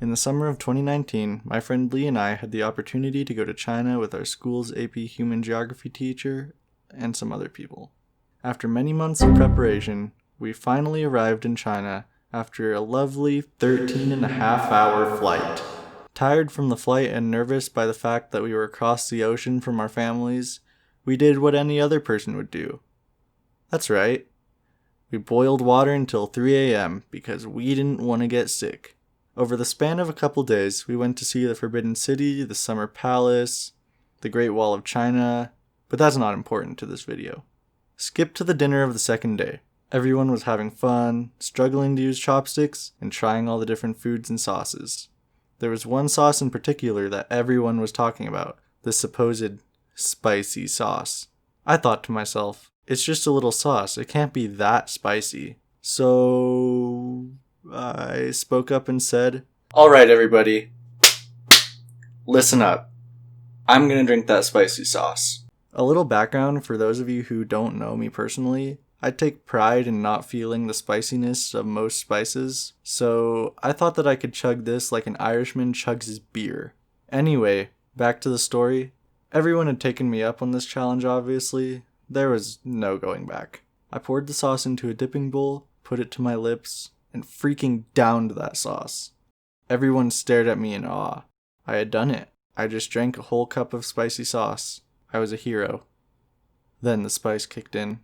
In the summer of 2019, my friend Lee and I had the opportunity to go to China with our school's AP Human Geography teacher and some other people. After many months of preparation, we finally arrived in China after a lovely 13.5-hour flight. Tired from the flight and nervous by the fact that we were across the ocean from our families, we did what any other person would do. That's right. We boiled water until 3 a.m. because we didn't want to get sick. Over the span of a couple days, we went to see the Forbidden City, the Summer Palace, the Great Wall of China, but that's not important to this video. Skip to the dinner of the second day. Everyone was having fun, struggling to use chopsticks, and trying all the different foods and sauces. There was one sauce in particular that everyone was talking about, the supposed spicy sauce. I thought to myself, it's just a little sauce, it can't be that spicy. So I spoke up and said, "Alright everybody, listen up. I'm gonna drink that spicy sauce." A little background for those of you who don't know me personally. I take pride in not feeling the spiciness of most spices, so I thought that I could chug this like an Irishman chugs his beer. Anyway, back to the story. Everyone had taken me up on this challenge, obviously. There was no going back. I poured the sauce into a dipping bowl, put it to my lips, and freaking downed that sauce. Everyone stared at me in awe. I had done it. I just drank a whole cup of spicy sauce. I was a hero. Then the spice kicked in.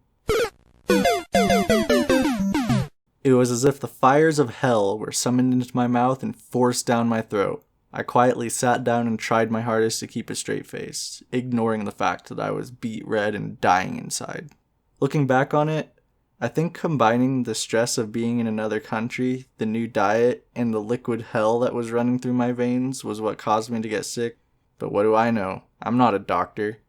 It was as if the fires of hell were summoned into my mouth and forced down my throat. I quietly sat down and tried my hardest to keep a straight face, ignoring the fact that I was beet red and dying inside. Looking back on it, I think combining the stress of being in another country, the new diet, and the liquid hell that was running through my veins was what caused me to get sick. But what do I know? I'm not a doctor.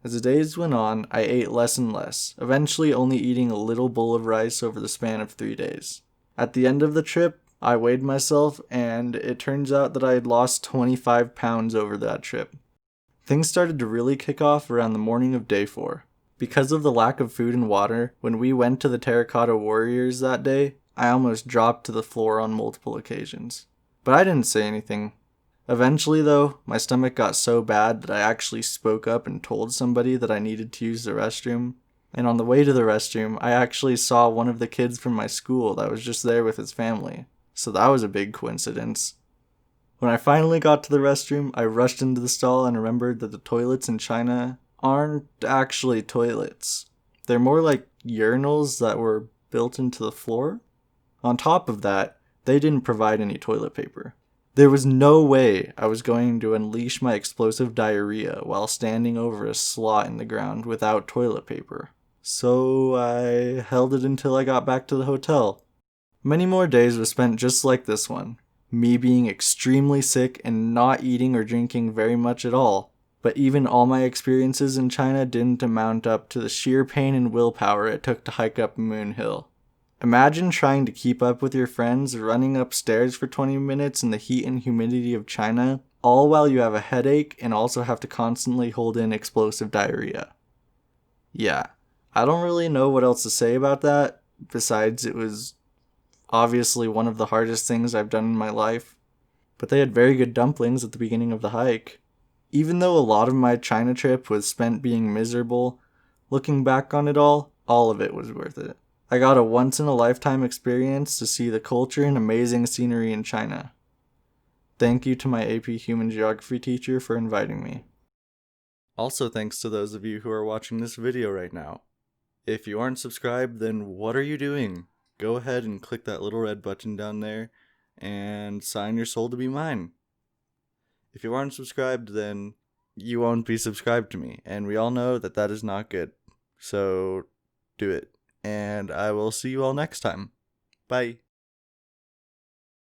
As the days went on, I ate less and less, eventually only eating a little bowl of rice over the span of 3 days. At the end of the trip, I weighed myself, and it turns out that I had lost 25 pounds over that trip. Things started to really kick off around the morning of day 4. Because of the lack of food and water, when we went to the Terracotta Warriors that day, I almost dropped to the floor on multiple occasions. But I didn't say anything. Eventually, though, my stomach got so bad that I actually spoke up and told somebody that I needed to use the restroom. And on the way to the restroom, I actually saw one of the kids from my school that was just there with his family. So that was a big coincidence. When I finally got to the restroom, I rushed into the stall and remembered that the toilets in China aren't actually toilets. They're more like urinals that were built into the floor. On top of that, they didn't provide any toilet paper. There was no way I was going to unleash my explosive diarrhea while standing over a slot in the ground without toilet paper. So I held it until I got back to the hotel. Many more days were spent just like this one, me being extremely sick and not eating or drinking very much at all. But even all my experiences in China didn't amount up to the sheer pain and willpower it took to hike up Moon Hill. Imagine trying to keep up with your friends running upstairs for 20 minutes in the heat and humidity of China, all while you have a headache and also have to constantly hold in explosive diarrhea. Yeah, I don't really know what else to say about that, besides it was obviously one of the hardest things I've done in my life. But they had very good dumplings at the beginning of the hike. Even though a lot of my China trip was spent being miserable, looking back on it all of it was worth it. I got a once-in-a-lifetime experience to see the culture and amazing scenery in China. Thank you to my AP Human Geography teacher for inviting me. Also thanks to those of you who are watching this video right now. If you aren't subscribed, then what are you doing? Go ahead and click that little red button down there and sign your soul to be mine. If you aren't subscribed, then you won't be subscribed to me, and we all know that that is not good. So do it. And I will see you all next time. Bye.